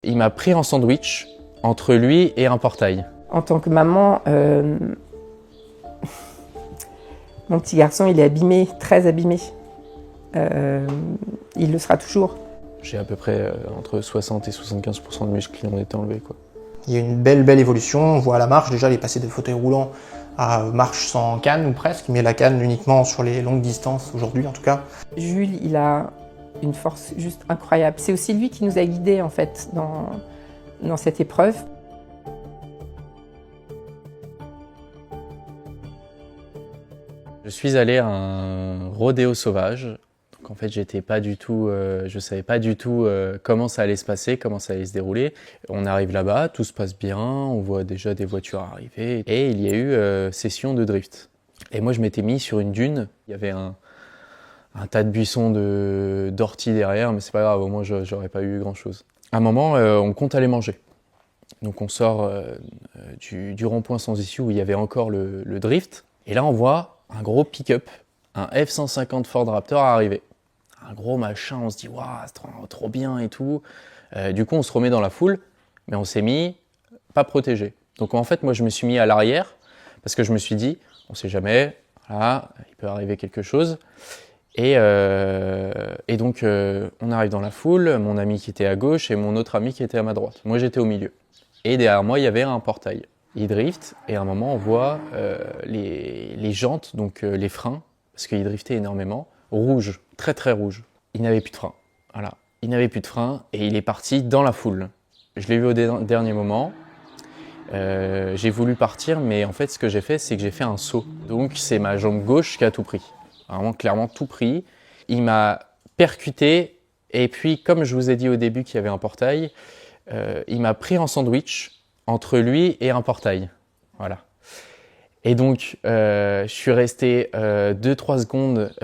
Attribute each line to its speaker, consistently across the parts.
Speaker 1: Il m'a pris en sandwich entre lui et un portail.
Speaker 2: En tant que maman, mon petit garçon, il est abîmé, très abîmé. Il le sera toujours.
Speaker 1: J'ai à peu près entre 60 et 75% de muscles qui ont été enlevés, quoi.
Speaker 3: Il y a une belle évolution. On voit à la marche, déjà, il est passé de fauteuil roulant à marche sans canne ou presque, mais la canne uniquement sur les longues distances, aujourd'hui en tout cas.
Speaker 2: Jules, il a une force juste incroyable. C'est aussi lui qui nous a guidés en fait dans cette épreuve.
Speaker 1: Je suis allé à un rodéo sauvage. Donc en fait, j'étais pas du tout, je savais pas du tout comment ça allait se passer, comment ça allait se dérouler. On arrive là-bas, tout se passe bien, on voit déjà des voitures arriver et il y a eu session de drift. Et moi, je m'étais mis sur une dune. Il y avait un tas de buissons d'orties derrière, mais c'est pas grave, au moins j'aurais pas eu grand-chose. À un moment, on compte aller manger. Donc on sort du rond-point sans issue où il y avait encore le drift. Et là, on voit un gros pick-up, un F-150 Ford Raptor arriver. Un gros machin, on se dit « Waouh, c'est trop bien et tout ». Du coup, on se remet dans la foule, mais on s'est mis pas protégé. Donc en fait, moi, je me suis mis à l'arrière parce que je me suis dit « On sait jamais, voilà, il peut arriver quelque chose ». Et donc, on arrive dans la foule, mon ami qui était à gauche et mon autre ami qui était à ma droite. Moi, j'étais au milieu. Et derrière moi, il y avait un portail. Il drift, et à un moment, on voit les jantes, donc les freins, parce qu'il driftait énormément, rouge, très très rouge. Il n'avait plus de frein. Voilà. Il n'avait plus de frein, et il est parti dans la foule. Je l'ai vu au dernier moment. J'ai voulu partir, mais en fait, ce que j'ai fait, c'est que j'ai fait un saut. Donc, c'est ma jambe gauche qui a tout pris. Vraiment, clairement, tout pris. Il m'a percuté, et puis, comme je vous ai dit au début qu'il y avait un portail, il m'a pris en sandwich entre lui et un portail. Voilà. Et donc, je suis resté 2-3 secondes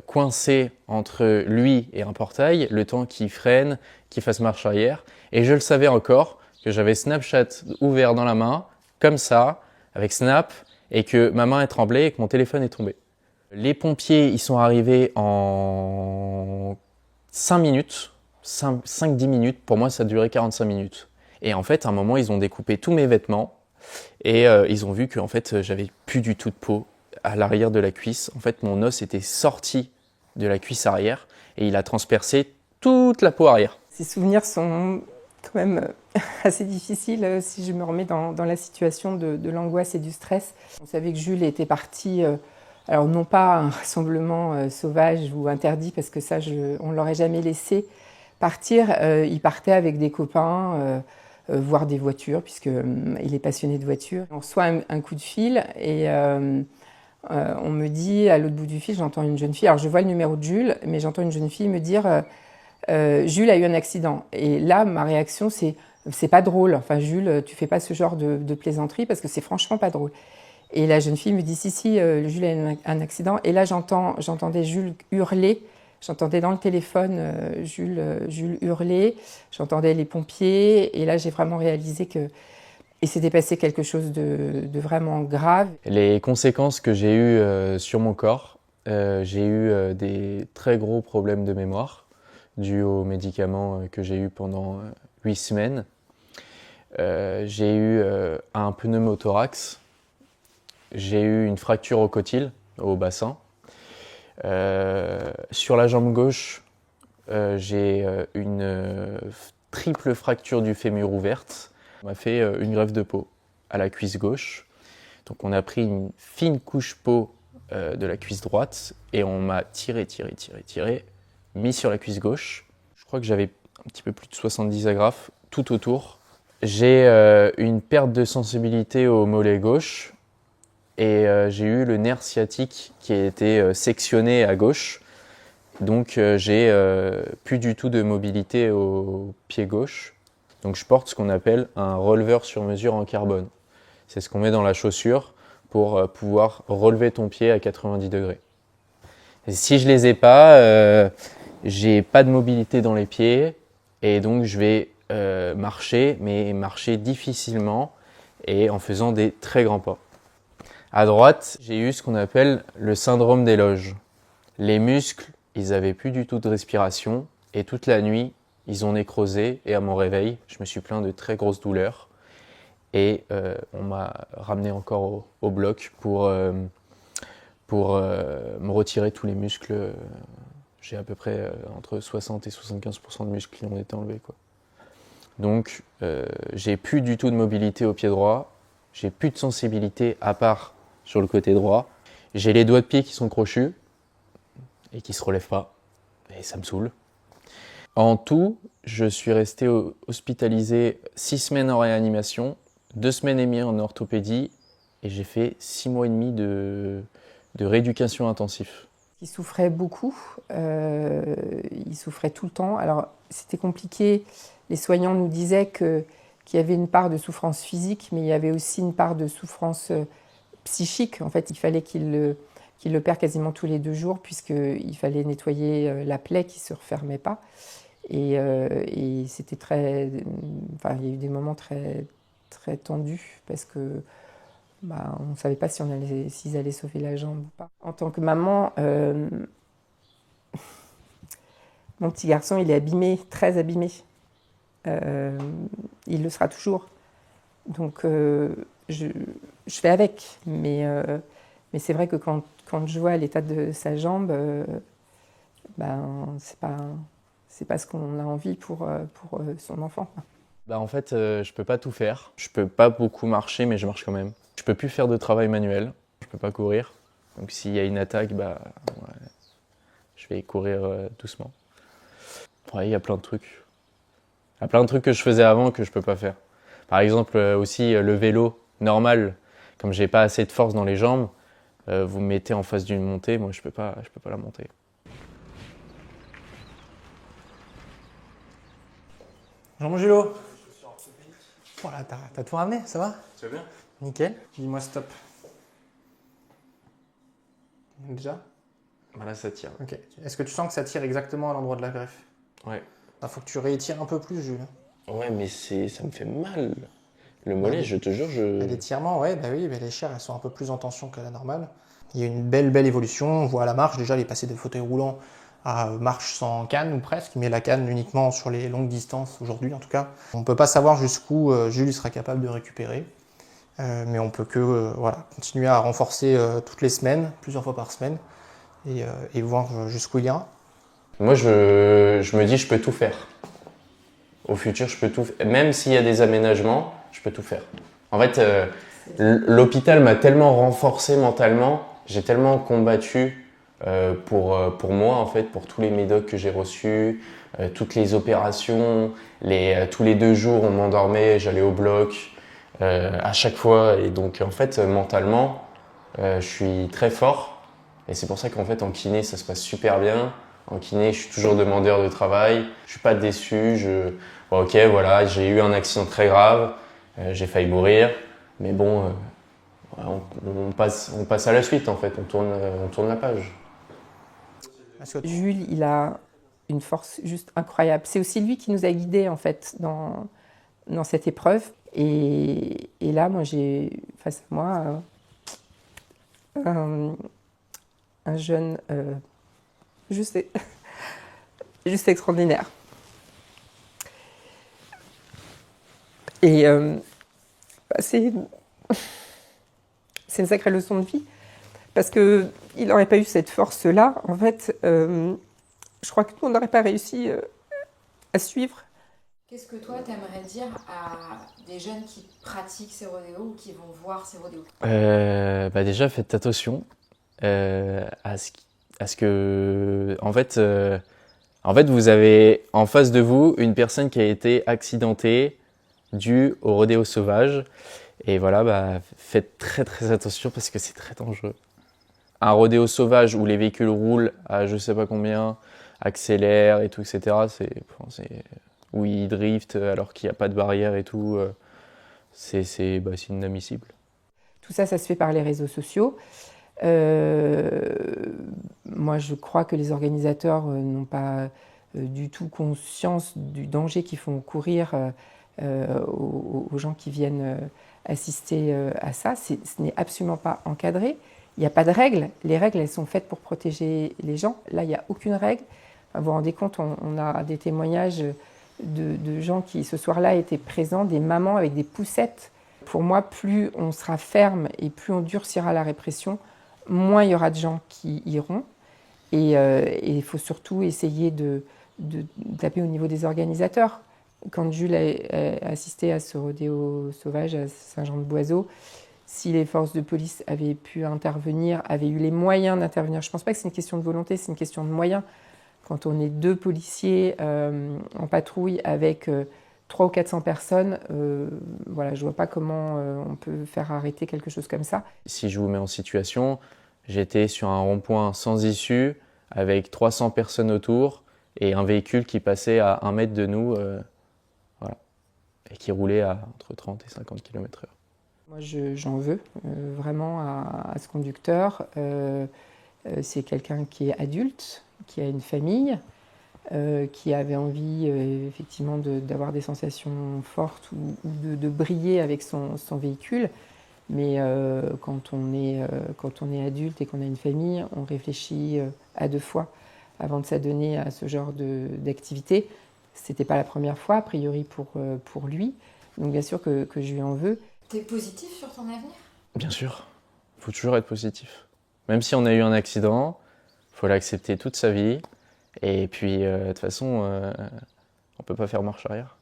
Speaker 1: coincé entre lui et un portail, le temps qu'il freine, qu'il fasse marche arrière. Et je le savais encore que j'avais Snapchat ouvert dans la main, comme ça, avec Snap, et que ma main est tremblée et que mon téléphone est tombé. Les pompiers, ils sont arrivés en 5 minutes. 5-10 minutes, pour moi ça durait 45 minutes. Et en fait, à un moment, ils ont découpé tous mes vêtements et ils ont vu que en fait, j'avais plus du tout de peau à l'arrière de la cuisse. En fait, mon os était sorti de la cuisse arrière et il a transpercé toute la peau arrière.
Speaker 2: Ces souvenirs sont quand même assez difficiles si je me remets dans la situation de l'angoisse et du stress. On savait que Jules était parti, alors non pas un rassemblement sauvage ou interdit, parce que ça, on ne l'aurait jamais laissé partir. Il partait avec des copains, voir des voitures, puisqu'il est passionné de voitures. On reçoit un coup de fil et on me dit, à l'autre bout du fil, j'entends une jeune fille. Alors je vois le numéro de Jules, mais j'entends une jeune fille me dire Jules a eu un accident. Et là, ma réaction, c'est pas drôle. Enfin, Jules, tu fais pas ce genre de plaisanterie parce que c'est franchement pas drôle. Et la jeune fille me dit si, Jules a eu un accident. Et là, j'entendais Jules hurler. J'entendais dans le téléphone Jules hurler, j'entendais les pompiers, et là j'ai vraiment réalisé qu'il s'était passé quelque chose de vraiment grave.
Speaker 1: Les conséquences que j'ai eues sur mon corps, j'ai eu des très gros problèmes de mémoire dus aux médicaments que j'ai eus pendant 8 semaines. J'ai eu un pneumothorax, j'ai eu une fracture au cotyle, au bassin. Sur la jambe gauche, j'ai une triple fracture du fémur ouverte. On m'a fait une greffe de peau à la cuisse gauche. Donc on a pris une fine couche peau de la cuisse droite et on m'a tiré, mis sur la cuisse gauche. Je crois que j'avais un petit peu plus de 70 agrafes tout autour. J'ai une perte de sensibilité au mollet gauche. Et j'ai eu le nerf sciatique qui a été sectionné à gauche. Donc j'ai plus du tout de mobilité au pied gauche. Donc je porte ce qu'on appelle un releveur sur mesure en carbone. C'est ce qu'on met dans la chaussure pour pouvoir relever ton pied à 90 degrés. Et si je les ai pas, j'ai pas de mobilité dans les pieds et donc je vais marcher, mais marcher difficilement et en faisant des très grands pas. À droite, j'ai eu ce qu'on appelle le syndrome des loges. Les muscles, ils avaient plus du tout de respiration et toute la nuit, ils ont nécrosé et à mon réveil, je me suis plaint de très grosses douleurs. Et on m'a ramené encore au bloc pour me retirer tous les muscles. J'ai à peu près entre 60 et 75% de muscles qui ont été enlevés, quoi. Donc j'ai plus du tout de mobilité au pied droit, j'ai plus de sensibilité à part sur le côté droit. J'ai les doigts de pied qui sont crochus et qui se relèvent pas, et ça me saoule. En tout, je suis resté hospitalisé 6 semaines en réanimation, 2 semaines et demie en orthopédie, et j'ai fait 6 mois et demi de rééducation intensive.
Speaker 2: Il souffrait beaucoup, il souffrait tout le temps. Alors c'était compliqué, les soignants nous disaient qu'il y avait une part de souffrance physique, mais il y avait aussi une part de souffrance psychique. En fait, il fallait qu'il l'opère quasiment tous les 2 jours, puisqu'il fallait nettoyer la plaie qui ne se refermait pas. Et c'était très... Enfin, il y a eu des moments très, très tendus, parce que on ne savait pas s'ils allaient sauver la jambe ou pas. En tant que maman, mon petit garçon, il est abîmé, très abîmé. Il le sera toujours. Donc, je fais avec. Mais c'est vrai que quand je vois l'état de sa jambe, c'est pas ce qu'on a envie pour son enfant.
Speaker 1: En fait, je peux pas tout faire. Je peux pas beaucoup marcher, mais je marche quand même. Je peux plus faire de travail manuel. Je peux pas courir. Donc s'il y a une attaque, je vais courir doucement. Ouais, il y a plein de trucs. Il y a plein de trucs que je faisais avant que je peux pas faire. Par exemple, aussi le vélo normal, comme j'ai pas assez de force dans les jambes, vous me mettez en face d'une montée, moi je peux pas la monter.
Speaker 3: Jean Julo. Voilà, t'as tout ramené, ça va?
Speaker 1: Tu vas bien?
Speaker 3: Nickel. Dis-moi stop. Déjà?
Speaker 1: Là, ça tire.
Speaker 3: Ok. Est-ce que tu sens que ça tire exactement à l'endroit de la greffe?
Speaker 1: Ouais.
Speaker 3: Faut que tu réétires un peu plus, Jules.
Speaker 1: Ouais, mais ça me fait mal. Le mollet, je te jure,
Speaker 3: L'étirement, ouais, oui, les chairs, elles sont un peu plus en tension que la normale. Il y a une belle évolution. On voit la marche, déjà, elle est passée de fauteuil roulant à marche sans canne ou presque, mais la canne uniquement sur les longues distances aujourd'hui en tout cas. On ne peut pas savoir jusqu'où Jules sera capable de récupérer, mais on peut que continuer à renforcer toutes les semaines, plusieurs fois par semaine, et voir jusqu'où il ira.
Speaker 1: Moi je me dis je peux tout faire. Au futur je peux tout faire. Même s'il y a des aménagements, je peux tout faire. En fait, l'hôpital m'a tellement renforcé mentalement, j'ai tellement combattu pour moi, en fait, pour tous les médocs que j'ai reçus, toutes les opérations, tous les 2 jours on m'endormait, j'allais au bloc à chaque fois. Et donc en fait mentalement je suis très fort, et c'est pour ça qu'en fait en kiné ça se passe super bien. En kiné je suis toujours demandeur de travail, je suis pas déçu, ok voilà, j'ai eu un accident très grave, j'ai failli mourir, mais bon on passe à la suite en fait, on tourne la page.
Speaker 2: Jules, il a une force juste incroyable. C'est aussi lui qui nous a guidés en fait dans cette épreuve. Et là, moi, j'ai face à moi un jeune juste extraordinaire. Et c'est une sacrée leçon de vie. Parce qu'il n'aurait pas eu cette force-là, en fait, je crois que nous, on n'aurait pas réussi à suivre.
Speaker 4: Qu'est-ce que toi, t'aimerais dire à des jeunes qui pratiquent ces rodéos ou qui vont voir ces rodéos?
Speaker 1: Déjà, faites attention à ce que... En fait, vous avez en face de vous une personne qui a été accidentée due au rodéo sauvage. Et voilà, faites très très attention parce que c'est très dangereux. Un rodéo sauvage où les véhicules roulent à je sais pas combien, accélèrent et tout, etc. Où ils driftent alors qu'il n'y a pas de barrière et tout. C'est inadmissible.
Speaker 2: Tout ça, ça se fait par les réseaux sociaux. Moi, je crois que les organisateurs n'ont pas du tout conscience du danger qu'ils font courir aux gens qui viennent assister à ça. Ce n'est absolument pas encadré. Il n'y a pas de règles. Les règles, elles sont faites pour protéger les gens. Là, il n'y a aucune règle. Vous vous rendez compte, on a des témoignages de gens qui, ce soir-là, étaient présents, des mamans avec des poussettes. Pour moi, plus on sera ferme et plus on durcira la répression, moins il y aura de gens qui iront. Et il faut surtout essayer de taper au niveau des organisateurs. Quand Jules a assisté à ce rodéo sauvage à Saint-Jean-de-Boiseau, si les forces de police avaient pu intervenir, avaient eu les moyens d'intervenir, je ne pense pas que c'est une question de volonté, c'est une question de moyens. Quand on est 2 policiers en patrouille avec 300 ou 400 personnes, voilà, je ne vois pas comment on peut faire arrêter quelque chose comme ça.
Speaker 1: Si je vous mets en situation, j'étais sur un rond-point sans issue, avec 300 personnes autour, et un véhicule qui passait à 1 mètre de nous, voilà, et qui roulait à entre 30 et 50 km/h.
Speaker 2: Moi, j'en veux vraiment à ce conducteur. C'est quelqu'un qui est adulte, qui a une famille, qui avait envie effectivement d'avoir des sensations fortes ou de briller avec son véhicule. Mais quand on est adulte et qu'on a une famille, on réfléchit à 2 fois avant de s'adonner à ce genre d'activité. C'était pas la première fois, a priori, pour lui. Donc bien sûr que je lui en veux.
Speaker 4: T'es positif sur ton avenir ?
Speaker 1: Bien sûr, il faut toujours être positif. Même si on a eu un accident, il faut l'accepter toute sa vie. Et puis, de toute façon, on ne peut pas faire marche arrière.